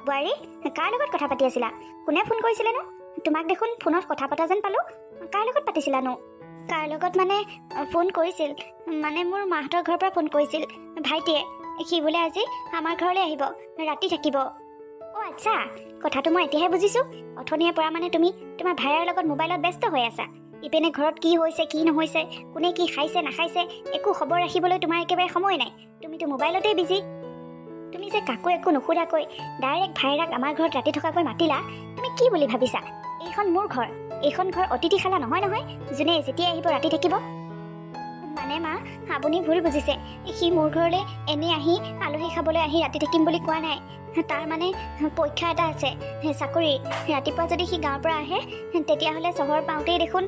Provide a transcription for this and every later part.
বোৱাৰী, কাৰ লগত কথা পাতি আছিলা? কোনে ফোন কৰিছিলেনো? তোমাক দেখোন ফোনত কথা পতা যেন পালোঁ। কাৰ লগত পাতিছিলানো? কাৰ লগত মানে ফোন কৰিছিল, মানে মোৰ মাহঁতৰ ঘৰৰ পৰা ফোন কৰিছিল ভাইটিয়ে। সি বোলে আজি আমাৰ ঘৰলৈ আহিব, ৰাতি থাকিব। অ' আচ্ছা, কথাটো মই এতিয়াহে বুজিছোঁ। অথনিৰে পৰা মানে তুমি তোমাৰ ভাইৰাৰ লগত মোবাইলত ব্যস্ত হৈ আছা। ইপিনে ঘৰত কি হৈছে কি নহৈছে, কোনে কি খাইছে নাখাইছে, একো খবৰ ৰাখিবলৈ তোমাৰ একেবাৰে সময় নাই। তুমিতো মোবাইলতেই বিজি। তুমি যে কাকো একো নুসুধাকৈ ডাইৰেক্ট ভাইৰাক আমাৰ ঘৰত ৰাতি থকাকৈ মাতিলা, তুমি কি বুলি ভাবিছা? এইখন মোৰ ঘৰ, এইখন ঘৰ অতিথিশালা নহয় নহয়, যোনে যেতিয়াই আহিব ৰাতি থাকিব। মানে মা, আপুনি ভুল বুজিছে। সি মোৰ ঘৰলৈ এনেই আহি আলহী খাবলৈ আহি ৰাতি থাকিম বুলি কোৱা নাই। তাৰ মানে পৰীক্ষা এটা আছে, চাকৰি। ৰাতিপুৱা যদি সি গাঁৱৰ পৰা আহে তেতিয়াহ'লে চহৰ পাওঁতেই দেখোন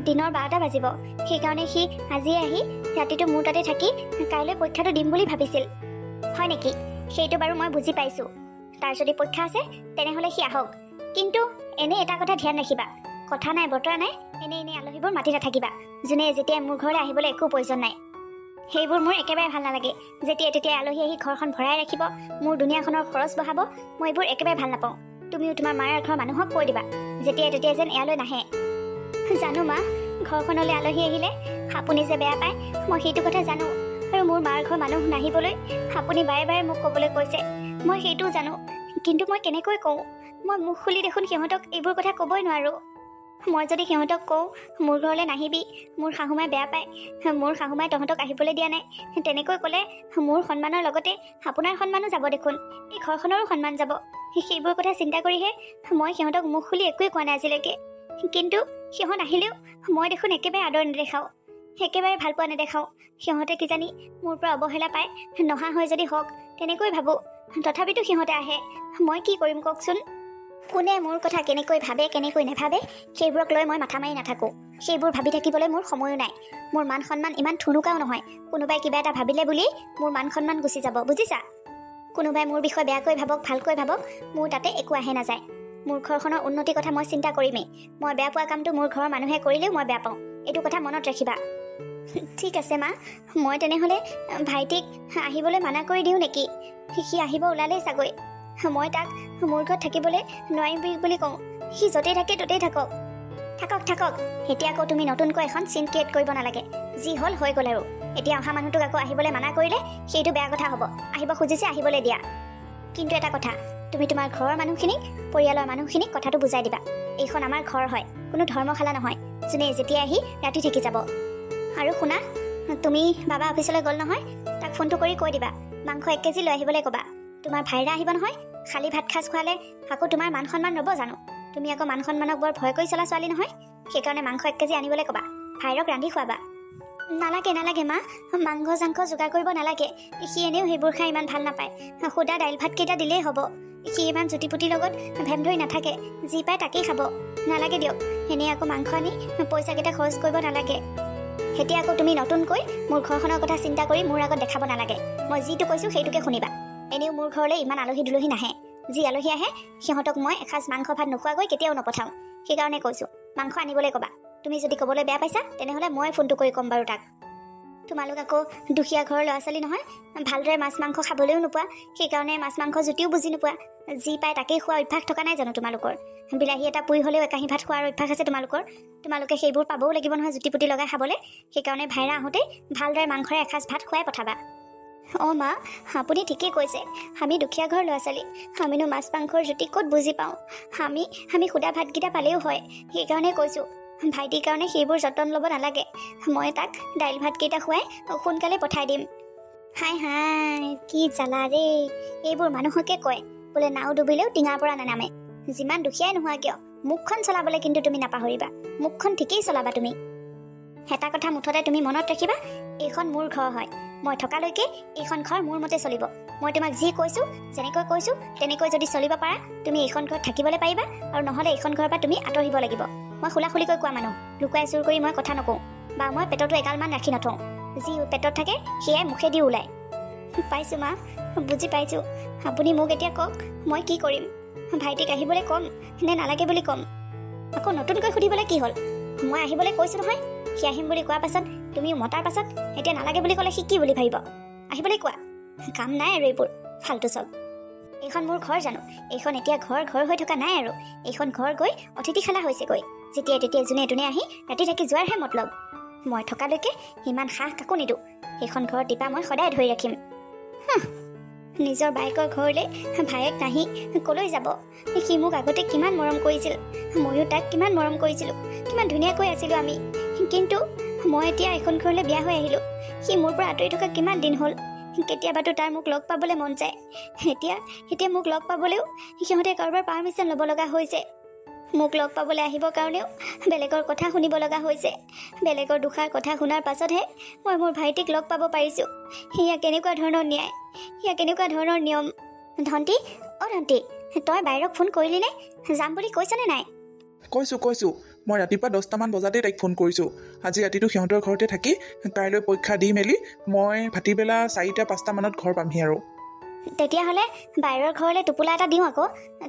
দিনৰ 12টা বাজিব। সেইকাৰণে সি আজিয়ে আহি ৰাতিটো মোৰ তাতে থাকি কাইলৈ পৰীক্ষাটো দিম বুলি ভাবিছিল। হয় নেকি? সেইটো বাৰু মই বুজি পাইছোঁ। তাৰ যদি পৰীক্ষা আছে তেনেহ'লে সি আহক, কিন্তু এনেই এটা কথা ধ্যান ৰাখিবা, কথা নাই বতৰা নাই এনেই এনেই আলহীবোৰ মাতি নাথাকিবা। যোনে যেতিয়াই মোৰ ঘৰলৈ আহিবলৈ একো প্ৰয়োজন নাই। সেইবোৰ মোৰ একেবাৰে ভাল নালাগে। যেতিয়াই তেতিয়াই আলহী আহি ঘৰখন ভৰাই ৰাখিব, মোৰ দুনিয়াখনৰ খৰচ বঢ়াব, মই এইবোৰ একেবাৰে ভাল নাপাওঁ। তুমিও তোমাৰ মাৰ ঘৰৰ মানুহক কৈ দিবা যেতিয়াই তেতিয়াই যেন ইয়ালৈ নাহে। জানো মা, ঘৰখনলৈ আলহী আহিলে আপুনি যে বেয়া পায় মই সেইটো কথা জানো, আৰু মোৰ মাৰ ঘৰ মানুহ নাহিবলৈ আপুনি বাৰে বাৰে মোক ক'বলৈ কৈছে, মই সেইটোও জানো। কিন্তু মই কেনেকৈ কওঁ? মই মুখ খুলি দেখোন সিহঁতক এইবোৰ কথা ক'বই নোৱাৰোঁ। মই যদি সিহঁতক কওঁ মোৰ ঘৰলৈ নাহিবি, মোৰ শাহুমাই বেয়া পায়, মোৰ শাহুমাই তহঁতক আহিবলৈ দিয়া নাই, তেনেকৈ ক'লে মোৰ সন্মানৰ লগতে আপোনাৰ সন্মানো যাব দেখোন, এই ঘৰখনৰো সন্মান যাব। সেইবোৰ কথা চিন্তা কৰিহে মই সিহঁতক মুখ খুলি একোৱেই কোৱা নাই আজিলৈকে। কিন্তু সিহঁত আহিলেও মই দেখোন একেবাৰে আদৰ নেদেখাওঁ, একেবাৰে ভাল পোৱা নেদেখাওঁ। সিহঁতে কিজানি মোৰ পৰা অৱহেলা পায়, নহা হয় যদি হওক তেনেকৈ ভাবোঁ। তথাপিতো সিহঁতে আহে, মই কি কৰিম কওকচোন? কোনে মোৰ কথা কেনেকৈ ভাবে কেনেকৈ নাভাবে সেইবোৰক লৈ মই মাথা মাৰি নাথাকোঁ। সেইবোৰ ভাবি থাকিবলৈ মোৰ সময়ো নাই। মোৰ মান সন্মান ইমান থুনুকাও নহয়, কোনোবাই কিবা এটা ভাবিলে বুলি মোৰ মান সন্মান গুচি যাব, বুজিছা? কোনোবাই মোৰ বিষয়ে বেয়াকৈ ভাবক ভালকৈ ভাবক, মোৰ তাতে একো আহে নাযায়। মোৰ ঘৰখনৰ উন্নতিৰ কথা মই চিন্তা কৰিমেই। মই বেয়া পোৱা কামটো মোৰ ঘৰৰ মানুহে কৰিলেও মই বেয়া পাওঁ, এইটো কথা মনত ৰাখিবা। ঠিক আছে মা, মই তেনেহ'লে ভাইটিক আহিবলৈ মানা কৰি দিওঁ নেকি? সি আহিব ওলালেই চাগৈ। মই তাক মোৰ ঘৰত থাকিবলৈ নোৱাৰিম বুলি কওঁ, সি য'তেই থাকে ত'তেই থাকক। থাকক থাকক, এতিয়া আকৌ তুমি নতুনকৈ এখন চিন ক্ৰিয়েট কৰিব নালাগে। যি হ'ল হৈ গ'ল আৰু। এতিয়া অহা মানুহটোক আকৌ আহিবলৈ মানা কৰিলে সেইটো বেয়া কথা হ'ব। আহিব খুজিছে আহিবলৈ দিয়া। কিন্তু এটা কথা, তুমি তোমাৰ ঘৰৰ মানুহখিনিক, পৰিয়ালৰ মানুহখিনিক কথাটো বুজাই দিবা, এইখন আমাৰ ঘৰ হয়, কোনো ধৰ্মশালা নহয়, যোনে যেতিয়া আহি ৰাতি থাকি যাব। আৰু শুনা, তুমি বাবা অফিচলৈ গ'ল নহয়, তাক ফোনটো কৰি কৈ দিবা মাংস 1 কেজি লৈ আহিবলৈ ক'বা। তোমাৰ ভাইৰা আহিব নহয়, খালী ভাত সাজ খোৱালে আকৌ তোমাৰ মান সন্মান ৰ'ব জানো? তুমি আকৌ মান সন্মানক বৰ ভয় কৰি চলা ছোৱালী নহয়, সেইকাৰণে মাংস 1 কেজি আনিবলৈ ক'বা, ভাইৰক ৰান্ধি খুৱাবা। নালাগে নালাগে মা, মাংস চাংস যোগাৰ কৰিব নালাগে। সি এনেও সেইবোৰ খাই ইমান ভাল নাপায়, সুদা দাইল ভাতকেইটা দিলেই হ'ব। সি ইমান জুতিপুতিৰ লগত ভেম ধৰি নাথাকে, যি পায় তাকেই খাব। নালাগে দিয়ক, এনেই আকৌ মাংস আনি পইচাকেইটা খৰচ কৰিব নালাগে। এতিয়া আকৌ তুমি নতুনকৈ মোৰ ঘৰখনৰ কথা চিন্তা কৰি মোৰ আগত দেখাব নালাগে। মই যিটো কৈছোঁ সেইটোকে শুনিবা। এনেও মোৰ ঘৰলৈ ইমান আলহী দুলহী নাহে, যি আলহী আহে সিহঁতক মই এসাঁজ মাংস ভাত নোখোৱাকৈ কেতিয়াও নপঠাওঁ। সেইকাৰণে কৈছোঁ মাংস আনিবলৈ ক'বা। তুমি যদি ক'বলৈ বেয়া পাইছা তেনেহ'লে মই ফোনটো কৰি ক'ম বাৰু তাক। তোমালোক আকৌ দুখীয়া ঘৰৰ ল'ৰা ছোৱালী নহয়, ভালদৰে মাছ মাংস খাবলৈও নোপোৱা, সেইকাৰণে মাছ মাংস জুতিও বুজি নোপোৱা। যি পায় তাকেই খোৱা অভ্যাস থকা নাই জানো তোমালোকৰ? বিলাহী এটা পুৰি হ'লেও একাহী ভাত খোৱাৰ অভ্যাস আছে তোমালোকৰ। তোমালোকে সেইবোৰ পাবও লাগিব নহয় জুতিপুতি লগাই খাবলৈ। সেইকাৰণে ভাইৰা আহোঁতেই ভালদৰে মাংসৰে এসাঁজ ভাত খুৱাই পঠাবা। অঁ মা, আপুনি ঠিকেই কৈছে, আমি দুখীয়া ঘৰৰ ল'ৰা ছোৱালী, আমিনো মাছ মাংসৰ জুতি ক'ত বুজি পাওঁ। আমি সুদা ভাতকেইটা পালেও হয়। সেইকাৰণে কৈছোঁ ভাইটিৰ কাৰণে সেইবোৰ যতন ল'ব নালাগে, মই তাক দাইল ভাতকেইটা খুৱাই সোনকালে পঠাই দিম। হাই হাই, কি জ্বালা ৰে। এইবোৰ মানুহকে কয় বোলে নাও ডুবিলেও টিঙাৰ পৰা নানামে। যিমান দুখীয়াই নোহোৱা কিয় মুখখন চলাবলৈ কিন্তু তুমি নাপাহৰিবা, মুখখন ঠিকেই চলাবা তুমি। এটা কথা মুঠতে তুমি মনত ৰাখিবা, এইখন মোৰ ঘৰ হয়, মই থকালৈকে এইখন ঘৰ মোৰ মতে চলিব। মই তোমাক যি কৈছোঁ যেনেকৈ কৈছোঁ তেনেকৈ যদি চলিব পাৰা তুমি এইখন ঘৰত থাকিবলৈ পাৰিবা, আৰু নহ'লে এইখন ঘৰৰ পৰা তুমি আঁতৰিব লাগিব। মই খোলাখুলিকৈ কোৱা মানুহ, লুকুৱাই চুৰ কৰি মই কথা নকওঁ, বা মই পেটতো এগালমান ৰাখি নথওঁ। যি পেটত থাকে সেয়াই মুখেদি ওলায়। পাইছোঁ মা, বুজি পাইছোঁ। আপুনি মোক এতিয়া কওক মই কি কৰিম? ভাইটিক আহিবলৈ ক'ম নে নালাগে বুলি ক'ম? আকৌ নতুনকৈ সুধিবলৈ কি হ'ল? মই আহিবলৈ কৈছোঁ নহয়, সি আহিম বুলি কোৱাৰ পাছত তুমিও মতাৰ পাছত এতিয়া নালাগে বুলি ক'লে সি কি বুলি ভাবিব? আহিবলৈ কোৱা, কাম নাই আৰু এইবোৰ ফাল্টু চব। এইখন মোৰ ঘৰ জানো? এইখন এতিয়া ঘৰ হৈ থকা নাই আৰু। এইখন ঘৰ গৈ অতিথিশালা হৈছেগৈ। যেতিয়াই তেতিয়াই যোনে তোনে আহি ৰাতি থাকি যোৱাৰহে মতলব। মই থকালৈকে সিমান সাহ কাকো নিদিওঁ। সেইখন ঘৰ টিপা মই সদায় ধৰি ৰাখিম। নিজৰ বাইকৰ ঘৰলৈ ভায়েক নাহি ক'লৈ যাব? সি মোক আগতে কিমান মৰম কৰিছিল, ময়ো তাক কিমান মৰম কৰিছিলোঁ, কিমান ধুনীয়াকৈ আছিলোঁ আমি। কিন্তু মই এতিয়া এখন ঘৰলৈ বিয়া হৈ আহিলোঁ। সি মোৰ পৰা আঁতৰি থকা কিমান দিন হ'ল। কেতিয়াবাতো তাৰ মোক লগ পাবলৈ মন যায়। এতিয়া মোক লগ পাবলৈও সিহঁতে কাৰোবাৰ পাৰ্মিশ্যন ল'ব লগা হৈছে। মোক লগ পাবলৈ আহিবৰ কাৰণেও বেলেগৰ কথা শুনিব লগা হৈছে। বেলেগৰ দুষাৰ কথা শুনাৰ পাছতহে মই মোৰ ভাইটিক লগ পাব পাৰিছোঁ। সেয়া কেনেকুৱা ধৰণৰ ন্যায়, সেয়া কেনেকুৱা ধৰণৰ নিয়ম? ধণ্টি, অ' ধণ্টি, তই বাইৰক ফোন কৰিলি নে? যাম বুলি কৈছনে নাই? কৈছোঁ। মই ৰাতিপুৱা 10টামান বজাতেই তাইক ফোন কৰিছোঁ। আজি ৰাতিটো সিহঁতৰ ঘৰতে থাকি কাইলৈ পৰীক্ষা দি মেলি মই ভাটিবেলা 4-5টা মানত ঘৰ পামহি আৰু। তেতিয়াহ'লে বাইৰৰ ঘৰলৈ টোপোলা এটা দিওঁ আকৌ।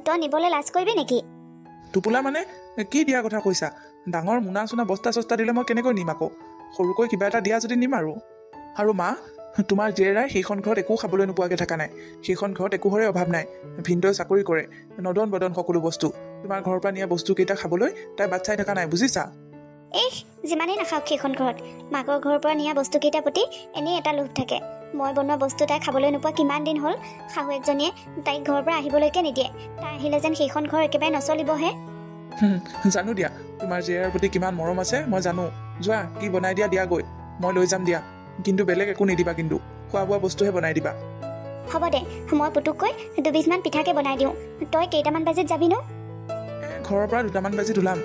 তই নিবলৈ লাজ কৰিবি নেকি? টোপোলা মানে কি দিয়া কথা কৈছা? ডাঙৰ মোনা চোনা বস্তা চস্তা দিলে মই কেনেকৈ নিম আকৌ? সৰুকৈ কিবা এটা দিয়া যদি নিম আৰু মা, তোমাৰ জীয়েৰাই সেইখন ঘৰত একো খাবলৈ নোপোৱাকৈ থকা নাই। সেইখন ঘৰত একোৰে অভাৱ নাই। ভিনদেউ চাকৰি কৰে, নদন বদন সকলো বস্তু। তোমাৰ ঘৰৰ পৰা নিয়া বস্তুকেইটা খাবলৈ তাই বাট চাই থকা নাই, বুজিছা? যিমানেই নাখাওক সেইখন ঘৰত, মাকৰ ঘৰৰ পৰা নিয়া বস্তুকেইটাৰ প্ৰতি এনেই এটা লোভ থাকে। মই বনোৱা বস্তু তাই খাবলৈ নোপোৱা কিমান দিন হ'ল। শাহুৱেকজনীয়ে তাইক ঘৰৰ পৰা আহিবলৈকে নিদিয়ে। তাই আহিলে যেন সেইখন ঘৰ একেবাৰে নচলিবহে। জানো দিয়া, তোমাৰ জীয়েৰৰ প্ৰতি কিমান মৰম আছে মই জানো। যোৱা, কি বনাই দিয়াগৈ, মই লৈ যাম দিয়া। কিন্তু বেলেগ একো নিদিবা, কিন্তু খোৱা বোৱা বস্তুহে বনাই দিবা। হ'ব দে, মই পুতুককৈ 2-20মান পিঠাকে বনাই দিওঁ। তই কেইটামান বাজিত যাবি নো? ঘৰৰ পৰা 2টামান বাজিত ওলাম।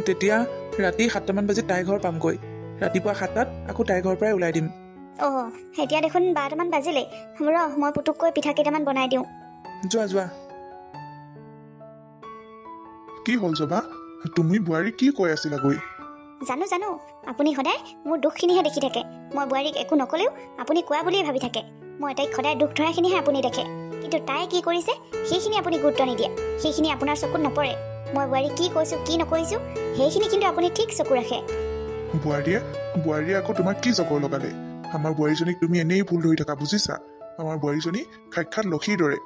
তেতিয়া ৰাতি 7টামান বাজিত তাইৰ ঘৰ পামগৈ। ৰাতিপুৱা 7টাত আকৌ তাইৰ ঘৰৰ পৰাই ওলাই দিম। এতিয়া দেখোন 12টামান বাজিলেই। মই পুতুককৈ পিঠা কেইটামান বনাই দিওঁ। যোৱা। কি হ'ল জবা? তুমি বোৱাৰী কি কৈ আছিলাগৈ? জানো, আপুনি সদায় মোৰ দুখখিনিহে দেখি থাকে। মই বোৱাৰীক একো নকলেও আপুনি কোৱা বুলিয়ে ভাবি থাকে। মই তাইক সদায় দুখ ধৰাখিনিহে আপুনি দেখে। কিন্তু তাই কি কৰিছে সেইখিনি আপুনি গুৰুত্ব নিদিয়ে। সেইখিনি আপোনাৰ চকুত নপৰে। মই বোৱাৰীক কি কৈছোঁ কি নকৰিছোঁ সেইখিনি কিন্তু আপুনি ঠিক চকু ৰাখে। বোৱাৰীয়ে আকৌ তোমাক কি জগৰ লগালে? আমাৰ বোৱাৰীজনীক তুমি এনেই ভুল ধৰি থাকা, বুজিছা? আমাৰ বোৱাৰীজনী সাক্ষাৎ লক্ষীৰ দৰে।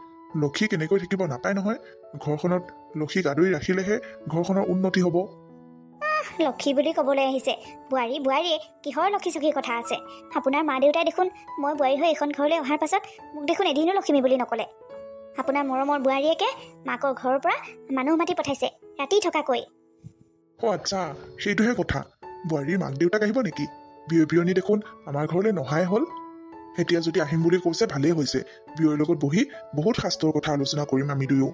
লক্ষী কেনেকৈ থাকিব নাপায় নহয়। ঘৰখনত লক্ষীক আদৰি ৰাখিলেহে ঘৰখনৰ উন্নতি হ'ব। লক্ষী বুলি ক'বলৈ আহিছে। বোৱাৰীয়ে কিহৰ লক্ষী চক্ষীৰ কথা আছে? আপোনাৰ মা দেউতাই দেখোন মই বোৱাৰী হৈ এইখন ঘৰলৈ অহাৰ পাছত মোক দেখোন এদিনো লক্ষ্মী বুলি নক'লে। আপোনাৰ মৰমৰ বোৱাৰীয়েকে মাকৰ ঘৰৰ পৰা মানুহ মাতি পঠাইছে ৰাতি থকাকৈ। আচ্ছা, সেইটোহে কথা। বোৱাৰীৰ মাক দেউতাক আহিব নেকি? বিয়নী দেখোন আমাৰ ঘৰলৈ নহাই হ'ল। এতিয়া যদি আহিম বুলি কৈছে ভালেই হৈছে। বিয়ৰ লগত বহি বহুত শাস্ত্ৰৰ কথা আলোচনা কৰিম আমি দুয়ো।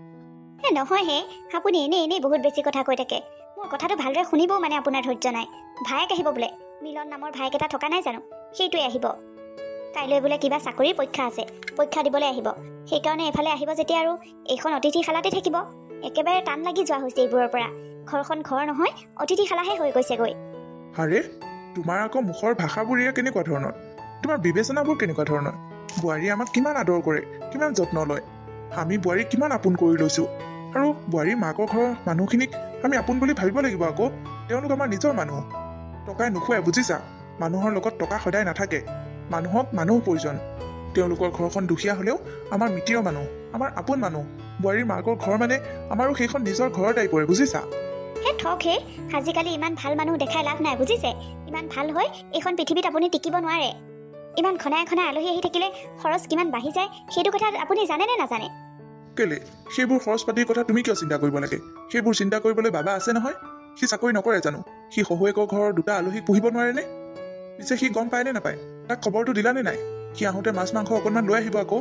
নহয় হে, আপুনি এনেই বহুত বেছি কথা কৈ থাকে। মোৰ কথাটো ভালদৰে শুনিবও মানে আপোনাৰ ধৈৰ্য নাই। ভায়েক আহিব বোলে। মিলন নামৰ ভায়েক এটা থকা নাই জানো? সেইটোৱে আহিব। কাইলৈ বোলে কিবা চাকৰিৰ পৰীক্ষা আছে, পৰীক্ষা দিবলৈ আহিব। সেইকাৰণে এফালে আহিব যেতিয়া আৰু এইখন অতিথিশালাতে থাকিব। একেবাৰে টান লাগি যোৱা হৈছে এইবোৰৰ পৰা। ঘৰখন ঘৰ নহয়, অতিথিশালাহে হৈ গৈছেগৈ। আৰে, তোমাৰ আকৌ মুখৰ ভাষাবোৰ কেনেকুৱা ধৰণৰ? তোমাৰ বিবেচনাবোৰ কেনেকুৱা ধৰণৰ? বোৱাৰীয়ে আমাক কিমান আদৰ কৰে, কিমান যত্ন লয়। আমি বোৱাৰীক কিমান আপোন কৰি লৈছোঁ। আৰু বোৱাৰীৰ মাকৰ ঘৰৰ মানুহখিনিক আমি আপোন বুলি ভাবিব লাগিব আকৌ। তেওঁলোক আমাৰ নিজৰ মানুহ। টকাই নোখোৱাই, বুজিছা? মানুহৰ লগত টকা সদায় নাথাকে। মানুহক মানুহ প্ৰয়োজন। তেওঁলোকৰ ঘৰখন দুখীয়া হ'লেও আমাৰ মিতিৰৰ মানুহ, আমাৰ আপোন মানুহ। বোৱাৰীৰ মাকৰ ঘৰ মানে আমাৰো সেইখন নিজৰ ঘৰৰ টাইপৰে, বুজিছা? আজিকালি ইমান ভাল মানুহ দেখাই লাভ নাই, বুজিছে? ইমান ভাল হৈ এইখন পৃথিৱীত আপুনি টিকিব নোৱাৰে। ইমান ঘনাই আলহী আহি থাকিলে খৰচ কিমান বাঢ়ি যায় সেইটো কথা আপুনি জানে নে নাজানে? কেলে? সেইবোৰ খৰচ পাতিৰ কথা তুমি কিয় চিন্তা কৰিব লাগে? সেইবোৰ চিন্তা কৰিবলৈ বাবা আছে নহয়। সি চাকৰি নকৰে জানো? সি শহুৱেকৰ ঘৰৰ 2টা আলহীক পুহিব নোৱাৰেনে? পিছে সি গম পায়নে নাপায়? তাক খবৰটো দিলানে নাই? সি আহোঁতে মাছ মাংস অকণমান লৈ আহিব আকৌ।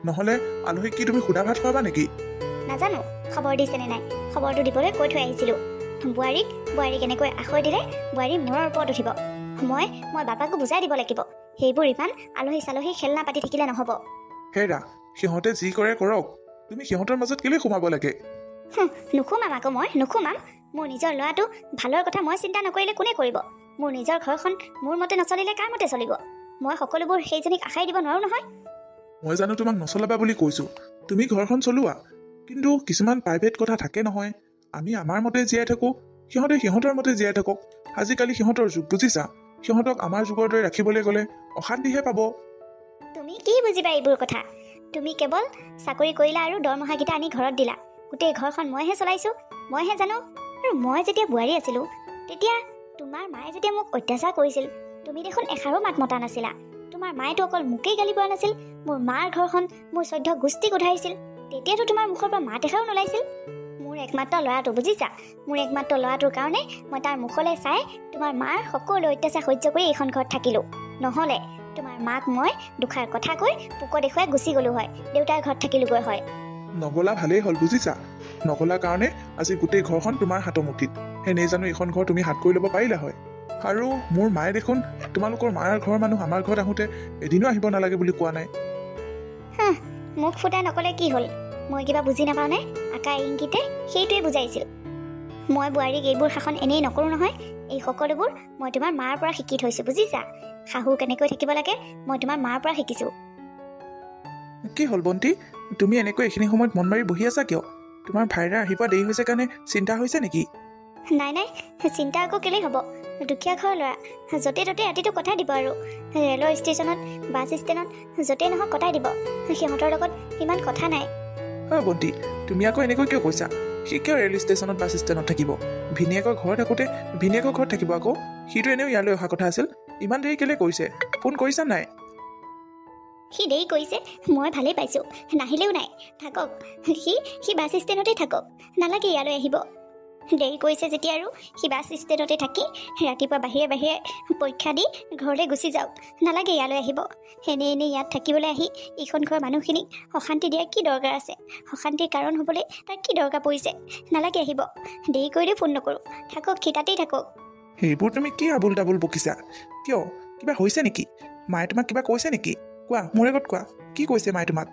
নহ'লে আলহীক কি তুমি সুদা ভাত খুৱাবা নেকি? নাজানো খবৰ দিছেনে নাই। খবৰটো দিবলৈ কৈ থৈ আহিছিলোঁ। বোৱাৰীক এনেকৈ আখৈ দিলে বোৱাৰী মূৰৰ ওপৰত উঠিব। মই বাপাকো বুজাই দিব লাগিব। সেইবোৰ ইমান আলহী চালহী খেলনা পাতি থাকিলে নহ'ব। হেৰা, সিহঁতে যি কৰে কৰক। তুমি সিহঁতৰ মাজত কেলৈ সোমাব লাগে? নোসোমাম আকৌ, মই নোসোমাম। মোৰ নিজৰ ল'ৰাটো ভালৰ কথা মই চিন্তা নকৰিলে কোনে কৰিব? মোৰ নিজৰ ঘৰখন মোৰ মতে নচলিলে কাৰ মতে চলিব? মই সকলোবোৰ সেইজনীক আশাই দিব নোৱাৰো নহয়। মই জানো তোমাক নচলাবা বুলি কৈছোঁ। তুমি ঘৰখন চলোৱা। কিন্তু কিছুমান প্ৰাইভেট কথা থাকে নহয়। আমি আমাৰ মতে জীয়াই থাকোঁ, সিহঁতে সিহঁতৰ মতে জীয়াই থাকক। আজিকালি সিহঁতৰ যুগ, বুজিছা? সিহঁতক আমাৰ যুগৰ দৰে ৰাখিবলৈ গ'লে অশান্তিহে পাব। তুমি কি বুজিবা এইবোৰ কথা? তুমি কেৱল চাকৰি কৰিলা আৰু দৰমহাকেইটা আনি ঘৰত দিলা। গোটেই ঘৰখন মইহে চলাইছোঁ, মইহে জানো। আৰু মই যেতিয়া বোৱাৰী আছিলোঁ তেতিয়া তোমাৰ মায়ে যেতিয়া মোক অত্যাচাৰ কৰিছিল তুমি দেখোন এষাৰো মাত মতা নাছিলা। তোমাৰ মায়েতো অকল মোকেই গালি পৰা নাছিল, মোৰ মাৰ ঘৰখন মোৰ চৈধ্য গোষ্ঠীক উধাৰিছিল। তেতিয়াতো তোমাৰ মুখৰ পৰা মাত এষাৰো নোলাইছিল। মোৰ একমাত্ৰ ল'ৰাটো, বুজিছা, মোৰ একমাত্ৰ ল'ৰাটোৰ কাৰণে মই তাৰ মুখলৈ চাই তোমাৰ মাৰ সকলো অত্যাচাৰ সহ্য কৰি এইখন ঘৰত থাকিলোঁ। নহ'লে তোমাৰ মাক মই দুষাৰ কথা কৈ পোক দেখুৱাই গুচি গ'লো হয়, দেউতাৰ ঘৰত থাকিলোগৈ হয়। নগলা ভালেই হ'ল বুজিছা। নগলা কাৰণে আজি গোটেই ঘৰখন তোমাৰ হাতৰ মুঠিত। এনেই জানো এইখন ঘৰ তুমি হাত কৰি ল'ব পাৰিলা হয়? আৰু মোৰ মায়ে দেখোন তোমালোকৰ মাৰ ঘৰৰ মানুহ আমাৰ ঘৰত আহোঁতে এদিনো আহিব নালাগে বুলি কোৱা নাই। মোক ফুটাই নক'লে কি হ'ল? মই কিবা বুজি নাপাওঁনে? আকা ইংগিতে সেইটোৱে বুজাইছিল। মই বোৱাৰীক এইবোৰ শাসন এনেই নকৰোঁ নহয়। এই সকলোবোৰ মই তোমাৰ মাৰ পৰা শিকি থৈছোঁ, বুজিছা। শাহু কেনেকৈ থাকিব লাগে মই তোমাৰ মাৰ পৰা শিকিছোঁ। কি হ'ল বন্তি, তুমি এনেকৈ এইখিনি সময়ত মন মাৰি বহি আছা কিয়? তোমাৰ ভাইৰা আহি পোৱা দেৰি হৈছে কাৰণে চিন্তা হৈছে নেকি? নাই নাই, চিন্তা আকৌ কেলেই হ'ব? দুখীয়া ঘৰৰ ল'ৰা, য'তে ত'তে ৰাতিটো কটাই দিব। আৰু ৰেলৰ ষ্টেচনত, বাছ ষ্টেণ্ডত য'তেই নহওক কটাই দিব। সিহঁতৰ লগত ইমান কথা নাই। বন্তি, তুমি আকৌ এনেকৈ কিয় কৈছা? সি কিয় ৰেল ষ্টেচনত বাছ ষ্টেণ্ডত থাকিব? ভিনীয়েকৰ ঘৰত থাকোঁতে ভিনীয়েকৰ ঘৰত থাকিব আকৌ। সিটো এনেও ইয়ালৈ অহা কথা আছিল। ইমান দেৰি কেলৈ কৰিছে? ফোন কৰিছা নাই? সি দেৰি কৰিছে, মই ভালেই পাইছোঁ। নাহিলেও নাই, থাকক। সি বাছ ষ্টেণ্ডতেই থাকক, নালাগে ইয়ালৈ আহিব। দেৰি কৰিছে যেতিয়া আৰু সি বাছ ষ্টেণ্ডতে থাকি ৰাতিপুৱা বাহিৰে বাহিৰে পৰীক্ষা দি ঘৰলৈ গুচি যাওক, নালাগে ইয়ালৈ আহিব। এনেই ইয়াত থাকিবলৈ আহি এইখন ঘৰৰ মানুহখিনিক অশান্তি দিয়াৰ কি দৰকাৰ আছে? অশান্তিৰ কাৰণ হ'বলৈ তাৰ কি দৰকাৰ পৰিছে? নালাগে আহিব। দেৰি কৰিলেও ফোন নকৰোঁ, থাকক, সি তাতেই থাকক। সেইবোৰ তুমি কি আবুল তাবুল বকিছা? কিয়, কিবা হৈছে নেকি? মায়ে তোমাক কিবা কৈছে নেকি? কোৱা, মোৰ আগত কোৱা, কি কৈছে মায়ে তোমাক?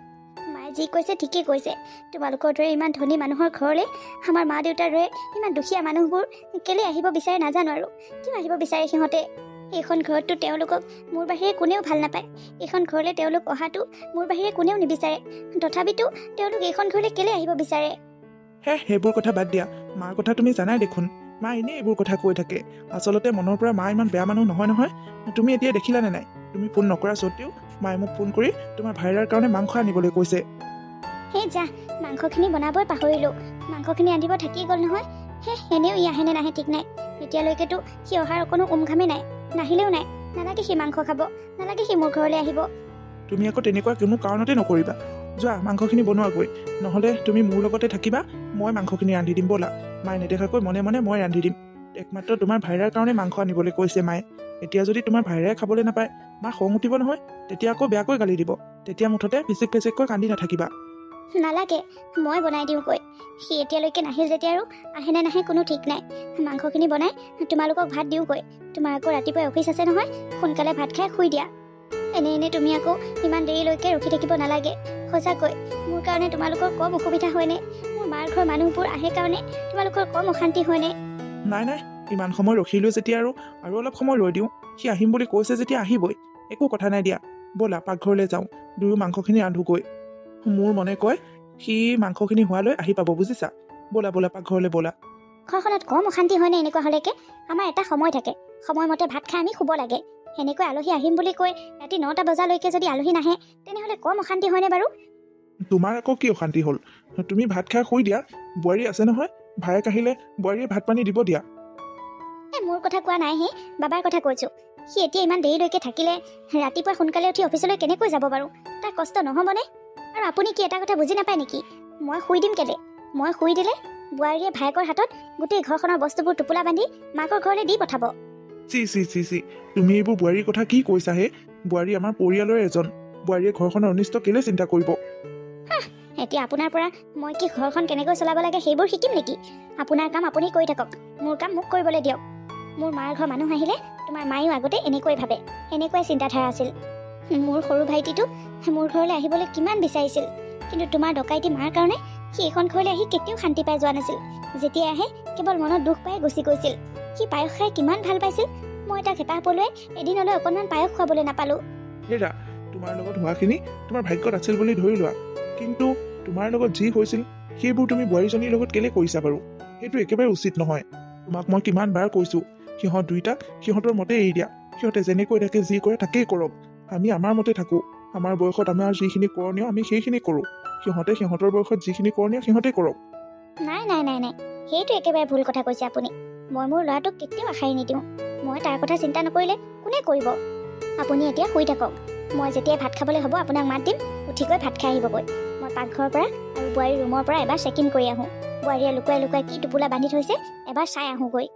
মায়ে যি কৈছে ঠিকেই কৈছে। তোমালোকৰ দৰে ইমান ধনী মানুহৰ ঘৰলৈ আমাৰ মা দেউতাৰ দৰে ইমান দুখীয়া মানুহবোৰ কেলৈ আহিব বিচাৰে নাজানো। আৰু কিয় আহিব বিচাৰে সিহঁতে? এইখন ঘৰততো তেওঁলোকক মোৰ বাহিৰে কোনেও ভাল নাপায়। এইখন ঘৰলৈ তেওঁলোক অহাটো মোৰ বাহিৰে কোনেও নিবিচাৰে। তথাপিতো তেওঁলোক এইখন ঘৰলৈ কেলৈ আহিব বিচাৰে? সেইবোৰ কথা বাদ দিয়া। মাৰ কথা তুমি জানাই দেখোন। মা এনেই এইবোৰ কথা কৈ থাকে। আচলতে মনৰ পৰা মা ইমান বেয়া মানুহ নহয় নহয়। তুমি এতিয়া দেখিলানে নাই? তুমি ফোন নকৰা স্বত্তেও মায়ে মোক ফোন কৰি তোমাৰ ভাইৰাৰ কাৰণে মাংস আনিবলৈ কৈছে। যা, মাংসখিনি বনাবই পাহৰিলোঁ। মাংসখিনি আনিব থাকি গ'ল নহয়। এনেও ই আহে নে নাহে ঠিক নাই। এতিয়ালৈকেতো সি অহাৰ অকণো উমঘামে নাই, নাহিলেও নাই। নালাগে সি মাংস খাব, নালাগে সি মোৰ ঘৰলৈ আহিব। তুমি আকৌ তেনেকুৱা কোনো কাৰণতে নকৰিবা। যোৱা, মাংসখিনি বনোৱাগৈ। নহ'লে তুমি মোৰ লগতে থাকিবা, মই মাংসখিনি ৰান্ধি দিম ব'লা। মায়ে নেদেখাকৈ মনে মনে মই ৰান্ধি দিম। একমাত্ৰ তোমাৰ ভাইৰাৰ কাৰণে মাংস আনিবলৈ কৈছে মায়ে। এতিয়া যদি তোমাৰ ভাইৰাই খাবলৈ নাপায়, মা খং উঠিব নহয়। তেতিয়া আকৌ বেয়াকৈ গালি দিব। তেতিয়া মুঠতে ফিচিক ফিচিককৈ কান্দি নাথাকিবা। নালাগে, মই বনাই দিওঁগৈ। সি এতিয়ালৈকে নাহিল যেতিয়া আৰু আহে নে নাহে কোনো ঠিক নাই। মাংসখিনি বনাই তোমালোকক ভাত দিওঁগৈ। তোমাৰ আকৌ ৰাতিপুৱাই অফিচ আছে নহয়, সোনকালে ভাত খাই শুই দিয়া। এনেই তুমি আকৌ ইমান দেৰিলৈকে ৰখি থাকিব নালাগে। সঁচাকৈ মোৰ কাৰণে তোমালোকৰ কম অসুবিধা হয়নে? মোৰ মাৰ ঘৰৰ মানুহবোৰ আহে কাৰণে তোমালোকৰ কম অশান্তি হয়নে? নাই নাই, ইমান সময় ৰখিলোঁ যেতিয়া আৰু অলপ সময় ৰৈ দিওঁ। সি আহিম বুলি কৈছে যেতিয়া আহিবই, একো কথা নাই দিয়া। ব'লা পাকঘৰলৈ যাওঁ, দুয়ো মাংসখিনি ৰান্ধোগৈ। মোৰ মনে কয় সি মাংসখিনি হোৱালৈ আহি পাব, বুজিছা। ব'লা ব'লা পাকঘৰলৈ ব'লা। ঘৰখনত কম অশান্তি হয়নে এনেকুৱা হ'লেকে? আমাৰ এটা সময় থাকে, সময়মতে ভাত খাই আমি শুব লাগে। সেনেকৈ আলহী আহিম বুলি কৈ ৰাতি 9টা বজালৈকে যদি আলহী নাহে তেনেহ'লে কম অশান্তি হয়নে বাৰু? তোমাৰ আকৌ কি অশান্তি হ'ল? তুমি ভাত খাই শুই দিয়া। বোৱাৰী আছে নহয়, ভায়েক আহিলে বোৱাৰীয়ে ভাত পানী দিব দিয়া। মোৰ কথা কোৱা নাই, বাবাৰ কথা কৈছোঁ। সি এতিয়া ইমান দেৰিলৈকে থাকিলে ৰাতিপুৱা সোনকালে উঠি অফিচলৈ কেনেকৈ যাব বাৰু? তাৰ কষ্ট নহ'বনে? আৰু আপুনি কি এটা কথা বুজি নাপায় নেকি? মই শুই দিম কেলে? মই শুই দিলে বোৱাৰীয়ে ভায়েকৰ হাতত গোটেই ঘৰখনৰ বস্তুবোৰ টোপোলা বান্ধি মাকৰ ঘৰলৈ দি পঠাব। চি চি চি চি, তুমি এইবোৰ বোৱাৰীৰ কথা কি কৈছা হে? বোৱাৰী আমাৰ পৰিয়ালৰে এজন। বোৱাৰীয়ে ঘৰখনৰ অনিষ্ট কেলে চিন্তা কৰিব? এতিয়া আপোনাৰ পৰা মই কি ঘৰখন কেনেকৈ চলাব লাগে সেইবোৰ শিকিম নেকি? আপোনাৰ কাম আপুনি কৰি থাকক, মোৰ কাম মোক কৰিবলৈ দিয়ক। মোৰ মাৰ ঘৰ মানুহ আহিলে তোমাৰ মায়েও আগতে এনেকৈ ভাবে, এনেকুৱাই চিন্তাধাৰা আছিল। মোৰ সৰু ভাইটিটো মোৰ ঘৰলৈ আহিবলৈ কিমান বিচাৰিছিল, কিন্তু তোমাৰ ডকাইতি মাৰ কাৰণে সি এইখন ঘৰলৈ আহি কেতিয়াও শান্তি পাই যোৱা নাছিল। যেতিয়া আহে কেৱল মনত দুখ পাই গুচি গৈছিল। সি পায়স খাই কিমান ভাল পাইছিল। মই তাক হেঁপাহ পলুৱাই এদিনলৈ অকণমান পায়স খুৱাবলৈ নাপালোঁ। হেৰা, তোমাৰ লগত হোৱাখিনি তোমাৰ ভাগ্যত আছিল বুলি ধৰি লোৱা, কিন্তু তোমাৰ লগত যি হৈছিল সেইবোৰ তুমি বোৱাৰীজনীৰ লগত কেলে কৰিছা বাৰু? সেইটো একেবাৰে উচিত নহয়। তোমাক মই কিমান বাৰ কৈছোঁ, সিহঁত দুইটাক সিহঁতৰ মতে এৰি দিয়া। সিহঁতে যেনেকৈ থাকে যি কৰে তাকেই কৰক, আমি আমাৰ মতে থাকোঁ। আমাৰ বয়সত আমাৰ যিখিনি কৰণীয় আমি সেইখিনি কৰোঁ, সিহঁতে সিহঁতৰ বয়সত যিখিনি কৰণীয় সিহঁতে কৰক। নাই নাই নাই নাই, সেইটো একেবাৰে ভুল কথা কৈছে আপুনি। মই মোৰ ল'ৰাটোক কেতিয়াও আশাই নিদিওঁ। মই তাৰ কথা চিন্তা নকৰিলে কোনে কৰিব? আপুনি এতিয়া শুই থাকক। মই যেতিয়াই ভাত খাবলৈ হ'ব আপোনাক মাত দিম, উঠি গৈ ভাত খাই আহিবগৈ। মই পাকঘৰৰ পৰা আৰু বোৱাৰীৰ ৰুমৰ পৰা এবাৰ চেক ইন কৰি আহোঁ। বোৱাৰীয়ে লুকুৱাই লুকুৱাই কি টোপোলা বান্ধি থৈছে এবাৰ চাই আহোঁগৈ।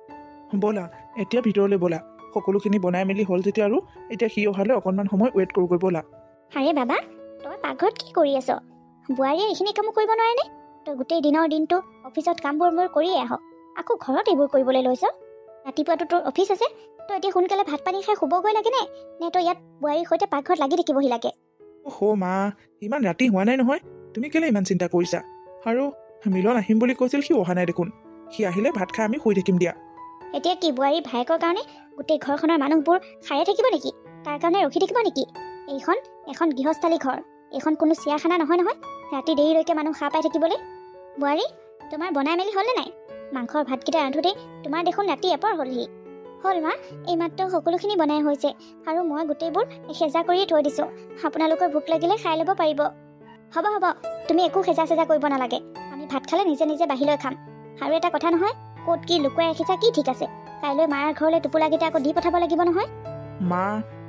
ব'লা এতিয়া ভিতৰলৈ ব'লা, সকলোখিনি বনাই মেলি হ'ল যেতিয়া আৰু এতিয়া সি অহালৈ অকণমান সময় ৱেইট কৰোঁগৈ ব'লা। আৰে বাবা, তই পাকঘৰত কি কৰি আছ? বোৱাৰীয়ে এইখিনি কামো কৰিব নোৱাৰেনে? তই গোটেই দিনৰ দিনটো অফিচত কামবোৰ মোৰ কৰিয়ে আহ, আকৌ ঘৰত এইবোৰ কৰিবলৈ লৈছ। ৰাতিপুৱাতো তোৰ অফিচ আছে, তই এতিয়া সোনকালে ভাত পানী খাই শুবগৈ লাগেনে? নে তই ইয়াত বোৱাৰীৰ সৈতে পাকঘৰত লাগি থাকিবহি লাগে? মা, ইমান ৰাতি হোৱা নাই নহয়, তুমি কেলে ইমান চিন্তা কৰিছা? আৰু মিলন আহিম বুলি কৈছিল, সি অহা নাই দেখোন। সি আহিলে ভাত খাই আমি শুই থাকিম দিয়া। এতিয়া কি বোৱাৰীৰ ভায়েকৰ কাৰণে গোটেই ঘৰখনৰ মানুহবোৰ খায়ে থাকিব নেকি? তাৰ কাৰণে ৰখি থাকিব নেকি? এইখন এখন গৃহস্থালী ঘৰ, এইখন কোনো চিৰিয়াখানা নহয় নহয়, ৰাতি দেৰিলৈকে মানুহ সাৰ পাই থাকিবলৈ। বোৱাৰী, তোমাৰ বনাই মেলি হ'লনে নাই? মাংসৰ ভাতকেইটা ৰান্ধোতেই তোমাৰ দেখোন ৰাতি এপৰ হ'লহি। হ'ল মা, এইমাত্ৰ সকলোখিনি বনাই হৈছে আৰু মই গোটেইবোৰ সেজা কৰিয়ে থৈ দিছোঁ। আপোনালোকৰ ভোক লাগিলে খাই ল'ব পাৰিব। হ'ব হ'ব, তুমি একো সেজা চেজা কৰিব নালাগে। আমি ভাত খালে নিজে নিজে বাহিৰলৈ খাম। আৰু এটা কথা নহয়, ক'ত কি লুকুৱাই ৰাখিছা কি ঠিক আছে, কাইলৈ মাৰ ঘৰলৈ টোপোলাকেইটা আকৌ দি পঠাব লাগিব নহয়। মা,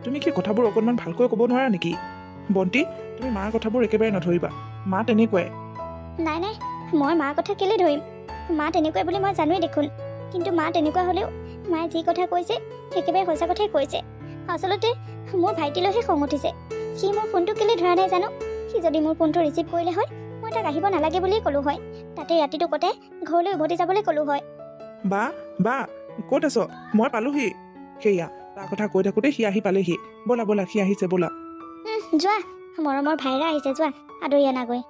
তুমি কি কথাবোৰ অকণমান ভালকৈ ক'ব নোৱাৰা নেকি? বন্তি, তুমি মাৰ কথাবোৰ একেবাৰে নধৰিবা, মা তেনেকুৱাই। নাই নাই, মই মাৰ কথা কেলে ধৰিম? মা তেনেকুৱাই বুলি মই জানোৱেই দেখোন। কিন্তু মা তেনেকুৱা হ'লেও মায়ে যি কথা কৈছে একেবাৰে সঁচা কথাই কৈছে। আচলতে মোৰ ভাইটিলৈহে খং উঠিছে। সি মোৰ ফোনটো কেলে ধৰা নাই জানো। সি যদি মোৰ ফোনটো ৰিচিভ কৰিলে হয়, মই তাক আহিব নালাগে বুলিয়ে ক'লোঁ হয়। তাতে ৰাতিটো কটাই ঘৰলৈ উভতি যাবলৈ ক'লোঁ হয়। বা ক'ত আছ? মই পালোহি। সেয়া তাৰ কথা কৈ থাকোঁতে সি আহি পালেহি। ব'লা ব'লা, সি আহিছে ব'লা। যোৱা, মৰমৰ ভাইৰা আহিছে, যোৱা আদৰি আনাগৈ।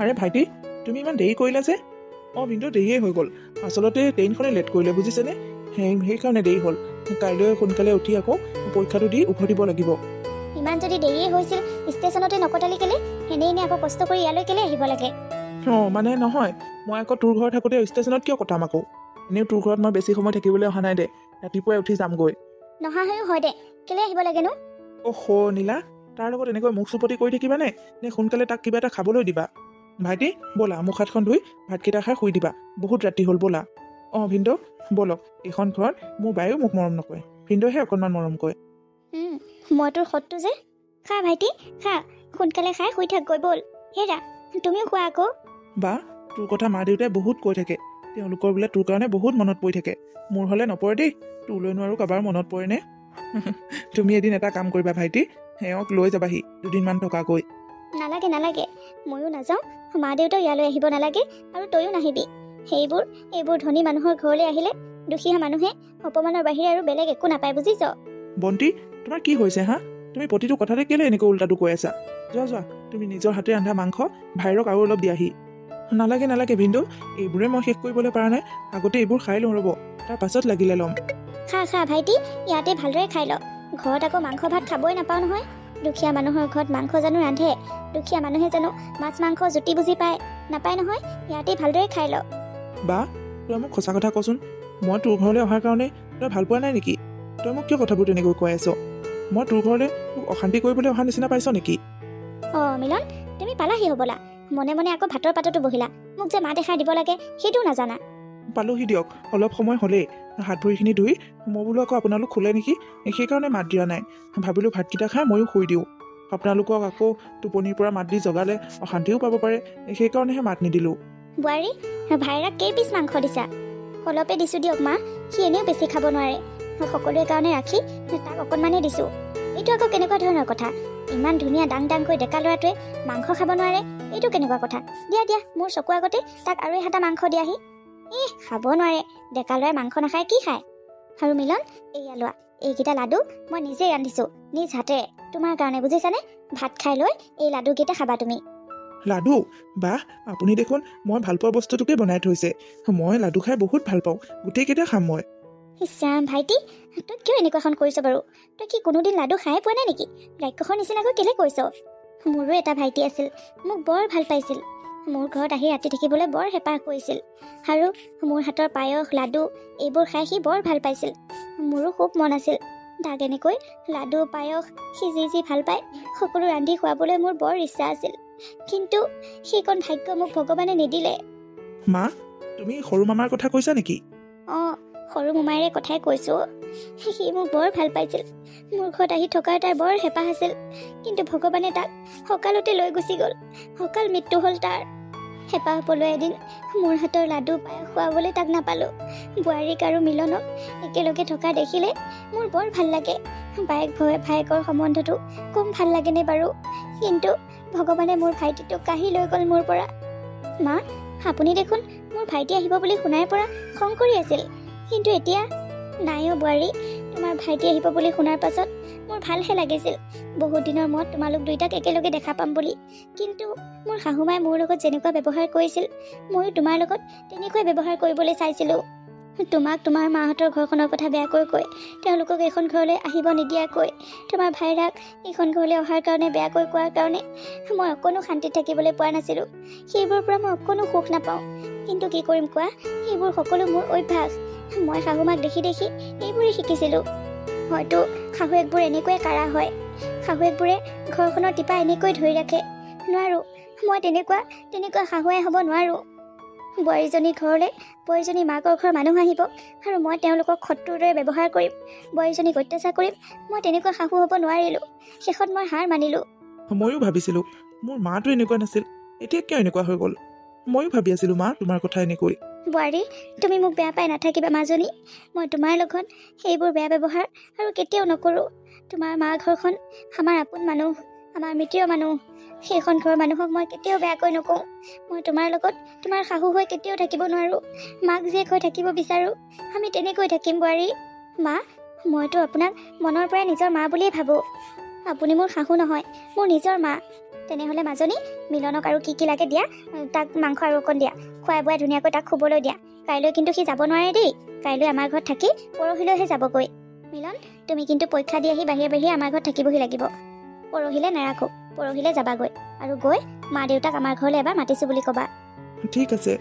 আৰে ভাইটি, তুমি ইমান দেৰি কৰিলা যে? কিন্তু দেৰিয়ে হৈ গ'ল। আচলতে ট্ৰেইনখনে লেট কৰিলে বুজিছেনে? সেইকাৰণে দেৰি হ'ল। কাইলৈ সোনকালে উঠি আকৌ পৰীক্ষাটো দি উভতিব লাগিব। ইমান যদি দেৰিয়ে হৈছিল, ষ্টেচনতে নকটালি কেলে? এনেই আকৌ কষ্ট কৰি ইয়ালৈ কেলে আহিব লাগে? মানে নহয়, মই আকৌ তোৰ ঘৰত থাকোঁতে ষ্টেচনত কিয় কটাম আকৌ? এনেও তোৰ ঘৰত মই বেছি সময় থাকিবলৈ অহা নাই দে, ৰাতিপুৱাই উঠি যামগৈ। নহা হৈও হয় দে, কেলে আহিব লাগেনো? নীলা, তাৰ লগত এনেকৈ মুখ চুপতি কৰি থাকিবানে? নে সোনকালে তাক কিবা এটা খাবলৈ দিবা? ভাইটি ব'লা, মুখ হাতখন ধুই ভাতকেইটা খাই শুই দিবা, বহুত ৰাতি হ'ল ব'লা। ভিনদেউ ব'লক, এইখন ঘৰত মোৰ বায়েও মোক মৰম নকৰে, ভিনদেউহে অকণমান মৰম কৰে। মই তোৰ শত্ৰু যে? খা ভাইটি খা, সোনকালে খাই শুই থাকগৈ ব'ল। হেৰা, তুমিও খোৱা আকৌ। বা, তোৰ কথা মা দেউতাই বহুত কৈ থাকে, তেওঁলোকৰ বোলে তোৰ কাৰণে বহুত মনত পৰি থাকে। মোৰ হ'লে নপৰে দেই, তোৰলৈনো আৰু কাৰোবাৰ মনত পৰেনে? তুমি এদিন এটা কাম কৰিবা ভাইটি, এওঁক লৈ যাবাহি দুদিনমান থকাকৈ। নালাগে নালাগে, ময়ো নাযাওঁ। মা দেউতাও ইয়ালৈ আহিব নালাগে আৰু তয়ো নাহিবি। এইবোৰ ধনী মানুহৰ ঘৰলৈ আহিলে দুখীয়া মানুহে অপমানৰ বাহিৰে আৰু বেলেগ একো নাপায়, বুজিছ? বন্তি, তোমাৰ কি হৈছে হা? তুমি প্ৰতিটো কথাতে কেলে এনেকৈ উল্টাটো কৈ আছা? যোৱা, তুমি নিজৰ হাতে ৰন্ধা মাংস ভাইৰক আৰু অলপ দিয়াহি। নালাগে ভিনদেউ, এইবোৰে মই শেষ কৰিবলৈ পৰা নাই। আগতে এইবোৰ খাই লওঁ ৰ'ব, তাৰ পাছত লাগিলে ল'ম। খা ভাইটি, ইয়াতে ভালদৰে খাই ল। ঘৰত আকৌ মাংস ভাত খাবই নাপাওঁ নহয়। দুখীয়া মানুহৰ ঘৰত মাংস জানো ৰান্ধে? দুখীয়া মানুহে জানো মাছ মাংস জুতি বুজি পায়? নাপায় নহয়। ইয়াতে ভালদৰে খাই ল। বা, তই মোক সঁচা কথা কচোন, মই তোৰ ঘৰলৈ অহাৰ কাৰণে তই ভাল পোৱা নাই নেকি? তই মোক কিয় কথাবোৰ তেনেকৈ কৈ আছ? মই তোৰ ঘৰলৈ তোক অশান্তি কৰিবলৈ অহা নিচিনা পাইছ নেকি? মিলন, তুমি পালাহি হ'বলা। মনে মনে আকৌ ভাতৰ পাততো বহিলা। মোক যে মাত এষাৰ দিব লাগে সেইটোও নাজানা। পালোহি দিয়ক, অলপ সময় হ'লেই। হাত ভৰিখিনি ধুই মই বোলো আকৌ আপোনালোক শুলে নেকি, সেইকাৰণে মাত দিয়া নাই। ভাবিলোঁ ভাতকেইটা খাই ময়ো শুই দিওঁ। আপোনালোকক আকৌ টোপনিৰ পৰা মাত দি জগালে অশান্তিও পাব পাৰে, সেইকাৰণেহে মাত নিদিলোঁ। বোৱাৰী, ভাইৰাক কেইপিচ মাংস দিছা? অলপে দিছোঁ দিয়ক মা, সি এনেও বেছি খাব নোৱাৰে। সকলোৰে কাৰণে ৰাখি তাক অকণমানেই দিছোঁ। এইটো আকৌ কেনেকুৱা ধৰণৰ কথা? ইমান ধুনীয়া ডাংকৈ ডেকা ল'ৰাটোৱে মাংস খাব নোৱাৰে, এইটো কেনেকুৱা কথা? দিয়া, মোৰ চকুৰ আগতে তাক আৰু এহাটা মাংস দিয়াহি। খাব নোৱাৰে, ডেকা ল'ৰাই মাংস নাখায় কি খায়? আৰু মিলন, এইয়া লোৱা, এইকেইটা লাডু মই নিজেই ৰান্ধিছোঁ, নিজ হাতেৰে, তোমাৰ কাৰণে, বুজিছানে? ভাত খাই লৈ এই লাডুকেইটা খাবা তুমি। লাডু? বাহ, আপুনি দেখোন মই ভাল পোৱা বস্তুটোকে বনাই থৈছে। মই লাডু খাই বহুত ভাল পাওঁ, গোটেইকেইটা খাম মই। ইছৰাম ভাইটি, তই কিয় এনেকুৱাখন কৰিছ বাৰু? তই কি কোনোদিন লাডু খাই পোৱা নাই নেকি? ৰাক্ষসৰ নিচিনাকৈ কেলে কৈছ? মোৰো এটা ভাইটি আছিল, মোক বৰ ভাল পাইছিল। মোৰ ঘৰত আহি ৰাতি থাকিবলৈ বৰ হেঁপাহ কৰিছিল আৰু মোৰ হাতৰ পায়স লাডু এইবোৰ খাই সি বৰ ভাল পাইছিল। মোৰো খুব মন আছিল, তাক এনেকৈ লাডু পায়স সি যি ভাল পায় সকলো ৰান্ধি খুৱাবলৈ মোৰ বৰ ইচ্ছা আছিল, কিন্তু সেইকণ ভাগ্য মোক ভগৱানে নিদিলে। মা, তুমি সৰু মামাৰ কথা কৈছা নেকি? অঁ, সৰু মোমাইৰে কথাই কৈছোঁ। সি মোক বৰ ভাল পাইছিল, মোৰ ঘৰত আহি থকাৰ তাৰ বৰ হেঁপাহ আছিল, কিন্তু ভগৱানে তাক সকালতে লৈ গুচি গ'ল। সকাল মৃত্যু হ'ল তাৰ। হেঁপাহ পলোৱা এদিন মোৰ হাতৰ লাডু পায়স খুৱাবলৈ তাক নাপালোঁ। বোৱাৰীক আৰু মিলনক একেলগে থকা দেখিলে মোৰ বৰ ভাল লাগে। বায়েক ভায়েকৰ সম্বন্ধটো কম ভাল লাগেনে বাৰু? কিন্তু ভগৱানে মোৰ ভাইটিটোক কাঢ়ি লৈ গ'ল মোৰ পৰা। মা, আপুনি দেখোন মোৰ ভাইটি আহিব বুলি শুনাৰ পৰা খং কৰি আছিল, কিন্তু এতিয়া নাই অ' বোৱাৰী। তোমাৰ ভাইটি আহিব বুলি শুনাৰ পাছত মোৰ ভালহে লাগিছিল। বহুত দিনৰ মূৰত তোমালোক দুইটাক একেলগে দেখা পাম বুলি। কিন্তু মোৰ শাহুমাই মোৰ লগত যেনেকুৱা ব্যৱহাৰ কৰিছিল, ময়ো তোমাৰ লগত তেনেকুৱাই ব্যৱহাৰ কৰিবলৈ চাইছিলোঁ। তোমাক তোমাৰ মাহঁতৰ ঘৰখনৰ কথা বেয়াকৈ কৈ, তেওঁলোকক এইখন ঘৰলৈ আহিব নিদিয়াকৈ, তোমাৰ ভাইৰাক এইখন ঘৰলৈ অহাৰ কাৰণে বেয়াকৈ কোৱাৰ কাৰণে মই অকণো শান্তিত থাকিবলৈ পোৱা নাছিলোঁ। সেইবোৰৰ পৰা মই অকণো সুখ নাপাওঁ। কিন্তু কি কৰিম কোৱা, সেইবোৰ সকলো মোৰ অভ্যাস। মই শাহুমাক দেখি এইবোৰেই শিকিছিলোঁ। হয়তো শাহুৱেকবোৰ এনেকৈয়ে কাঢ়া হয়। শাহুৱেকবোৰে ঘৰখনৰ টিপা এনেকৈ ধৰি ৰাখে। নোৱাৰোঁ, মই তেনেকুৱা শাহুৱাই হ'ব নোৱাৰোঁ। বোৱাৰীজনীৰ ঘৰলৈ বোৱাৰীজনী মাকৰ ঘৰৰ মানুহ আহিব আৰু মই তেওঁলোকক শত্ৰুৰ দৰে ব্যৱহাৰ কৰিম, বোৱাৰীজনীক অত্যাচাৰ কৰিম। মই তেনেকুৱা শাহু হ'ব নোৱাৰিলোঁ। শেষত মই হাৰ মানিলোঁ। ময়ো ভাবিছিলোঁ মোৰ মাটো এনেকুৱা নাছিল, এতিয়া কিয় এনেকুৱা হৈ গ'ল? ময়ো ভাবি আছিলোঁ মা তোমাৰ কথা এনেকৈ। বোৱাৰী, তুমি মোক বেয়া পাই নাথাকিবা মাজনী। মই তোমাৰ লগত সেইবোৰ বেয়া ব্যৱহাৰ আৰু কেতিয়াও নকৰোঁ। তোমাৰ মা ঘৰখন আমাৰ আপোন মানুহ, আমাৰ মিতিৰৰ মানুহ। সেইখন ঘৰৰ মানুহক মই কেতিয়াও বেয়াকৈ নকওঁ। মই তোমাৰ লগত তোমাৰ শাহু হৈ কেতিয়াও থাকিব নোৱাৰোঁ। মাক জীয়েক হৈ থাকিব বিচাৰোঁ। আমি তেনেকৈ থাকিম বোৱাৰী। মা, মইতো আপোনাক মনৰ পৰাই নিজৰ মা বুলিয়েই ভাবোঁ। আপুনি মোৰ শাহু নহয়, মোৰ নিজৰ মা। তেনেহ'লে মাজনী, মিলনক আৰু কি লাগে দিয়া, তাক মাংস আৰু অকণ দিয়া, খুৱাই বোৱাই ধুনীয়াকৈ তাক শুবলৈ দিয়া। কাইলৈ কিন্তু সি যাব নোৱাৰে দেই। কাইলৈ আমাৰ ঘৰত থাকি পৰহিলৈহে যাবগৈ। মিলন, তুমি কিন্তু পৰীক্ষা দি আহি বাহিৰে আমাৰ ঘৰত থাকিবহি লাগিব। পৰহিলৈ নাৰাখোঁ, পৰহিলৈ যাবাগৈ, আৰু গৈ মা দেউতাক আমাৰ ঘৰলৈ এবাৰ মাতিছোঁ বুলি ক'বা। ঠিক আছে।